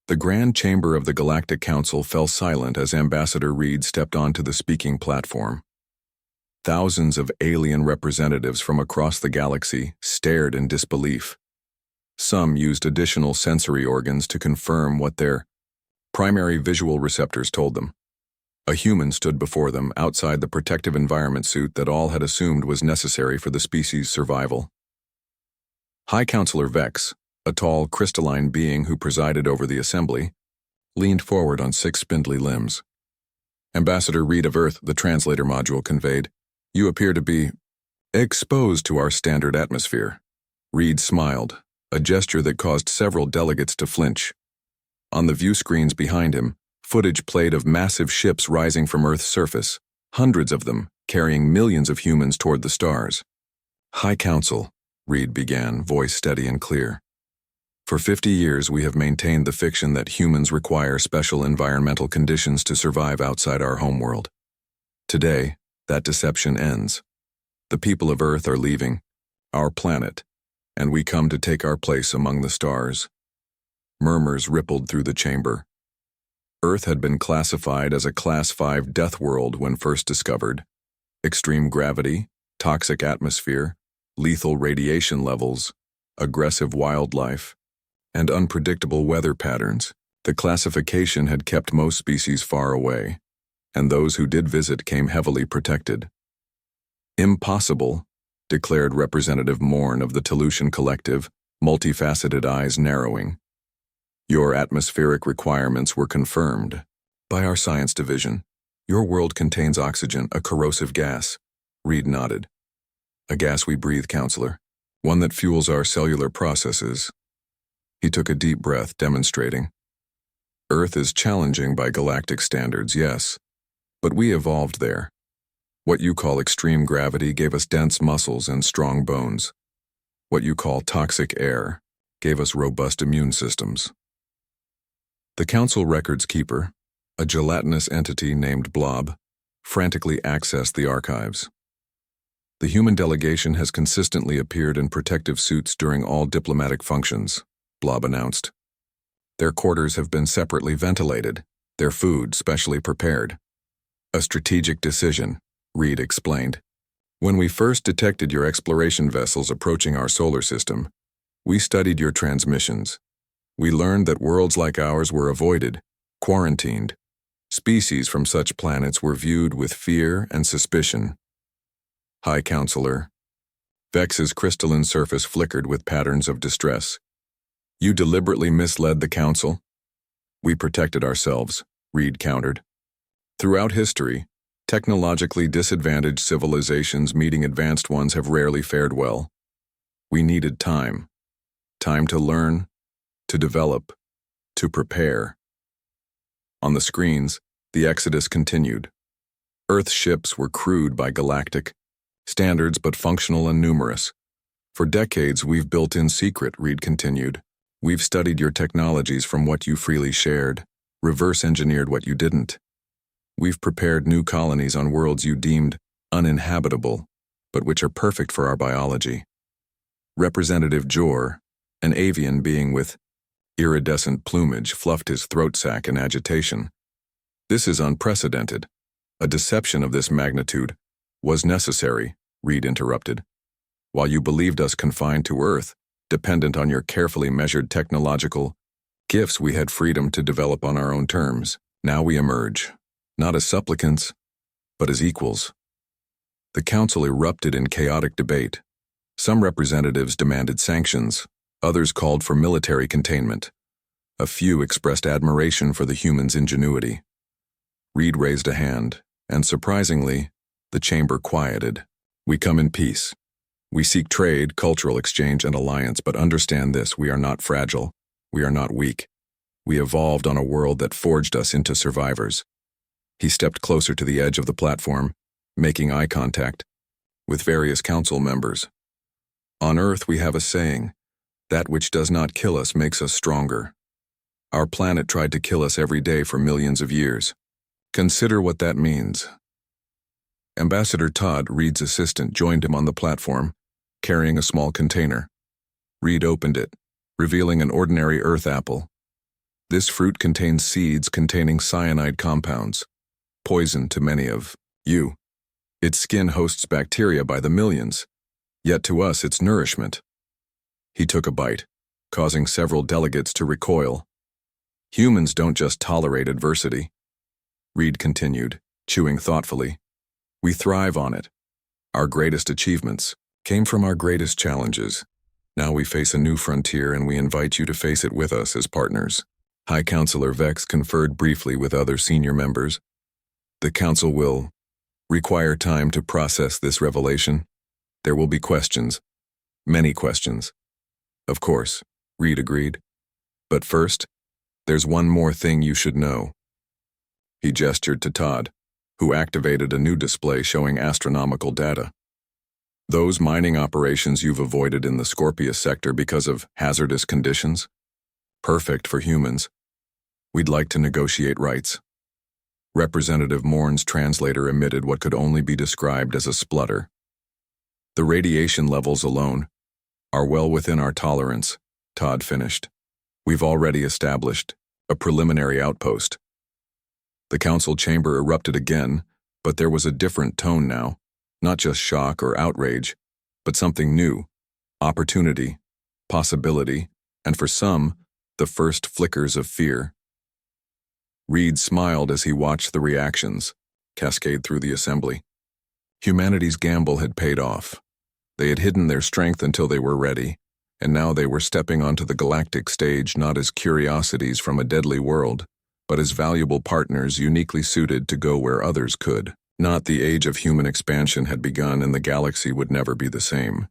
The grand chamber of the Galactic Council fell silent as Ambassador Reed stepped onto the speaking platform. Thousands of alien representatives from across the galaxy stared in disbelief. Some used additional sensory organs to confirm what their primary visual receptors told them. A human stood before them outside the protective environment suit that all had assumed was necessary for the species' survival. High Counselor Vex, a tall, crystalline being who presided over the assembly, leaned forward on 6 spindly limbs. Ambassador Reed of Earth, the translator module conveyed, "You appear to be exposed to our standard atmosphere." Reed smiled, a gesture that caused several delegates to flinch. On the view screens behind him, footage played of massive ships rising from Earth's surface, hundreds of them carrying millions of humans toward the stars. "High Council," Reed began, voice steady and clear. "For 50 years we have maintained the fiction that humans require special environmental conditions to survive outside our homeworld. Today, that deception ends. The people of Earth are leaving our planet, and we come to take our place among the stars." Murmurs rippled through the chamber. Earth had been classified as a Class 5 Deathworld when first discovered. Extreme gravity, toxic atmosphere, lethal radiation levels, aggressive wildlife, and unpredictable weather patterns. The classification had kept most species far away, and those who did visit came heavily protected. "Impossible," declared Representative Morn of the Tolution Collective, multifaceted eyes narrowing. "Your atmospheric requirements were confirmed by our science division. Your world contains oxygen, a corrosive gas." Reed nodded. "A gas we breathe, Counselor. One that fuels our cellular processes." He took a deep breath, demonstrating. "Earth is challenging by galactic standards, yes, but we evolved there. What you call extreme gravity gave us dense muscles and strong bones. What you call toxic air gave us robust immune systems." The Council records keeper, a gelatinous entity named Blob, frantically accessed the archives. "The human delegation has consistently appeared in protective suits during all diplomatic functions," Blob announced. "Their quarters have been separately ventilated, their food specially prepared." "A strategic decision," Reed explained. "When we first detected your exploration vessels approaching our solar system, we studied your transmissions. We learned that worlds like ours were avoided, quarantined. Species from such planets were viewed with fear and suspicion." High Counselor. Vex's crystalline surface flickered with patterns of distress. "You deliberately misled the Council?" "We protected ourselves," Reed countered. "Throughout history, technologically disadvantaged civilizations meeting advanced ones have rarely fared well. We needed time. Time to learn, to develop, to prepare." On the screens, the exodus continued. Earth ships were crewed by Galactic standards but functional and numerous. "For decades we've built in secret," Reed continued. "We've studied your technologies from what you freely shared, reverse-engineered what you didn't. We've prepared new colonies on worlds you deemed uninhabitable, but which are perfect for our biology." Representative Jor, an avian being with iridescent plumage, fluffed his throat sac in agitation. "This is unprecedented. A deception of this magnitude was necessary," Reed interrupted. "While you believed us confined to Earth, dependent on your carefully measured technological gifts, we had freedom to develop on our own terms. Now we emerge, not as supplicants, but as equals." The Council erupted in chaotic debate. Some representatives demanded sanctions, others called for military containment. A few expressed admiration for the humans' ingenuity. Reed raised a hand, and surprisingly, the chamber quieted. "We come in peace. We seek trade, cultural exchange, and alliance, but understand this: we are not fragile. We are not weak. We evolved on a world that forged us into survivors." He stepped closer to the edge of the platform, making eye contact with various council members. "On Earth we have a saying, that which does not kill us makes us stronger. Our planet tried to kill us every day for millions of years. Consider what that means." Ambassador Todd, Reed's assistant, joined him on the platform, carrying a small container. Reed opened it, revealing an ordinary Earth apple. This fruit contains seeds containing cyanide compounds, poison to many of you. Its skin hosts bacteria by the millions, yet to us it's nourishment. He took a bite, causing several delegates to recoil. Humans don't just tolerate adversity. Reed continued, chewing thoughtfully. We thrive on it. Our greatest achievements came from our greatest challenges. Now we face a new frontier and we invite you to face it with us as partners. High Counselor Vex conferred briefly with other senior members. The Council will require time to process this revelation. There will be questions. Many questions. Of course, Reed agreed. But first, there's one more thing you should know. He gestured to Todd, who activated a new display showing astronomical data. Those mining operations you've avoided in the Scorpius sector because of hazardous conditions? Perfect for humans. We'd like to negotiate rights. Representative Morn's translator emitted what could only be described as a splutter. The radiation levels alone are well within our tolerance, Todd finished. We've already established a preliminary outpost. The council chamber erupted again, but there was a different tone now. Not just shock or outrage, but something new, opportunity, possibility, and for some, the first flickers of fear. Reed smiled as he watched the reactions cascade through the assembly. Humanity's gamble had paid off. They had hidden their strength until they were ready, and now they were stepping onto the galactic stage not as curiosities from a deadly world, but as valuable partners uniquely suited to go where others could. Not the age of human expansion had begun and the galaxy would never be the same.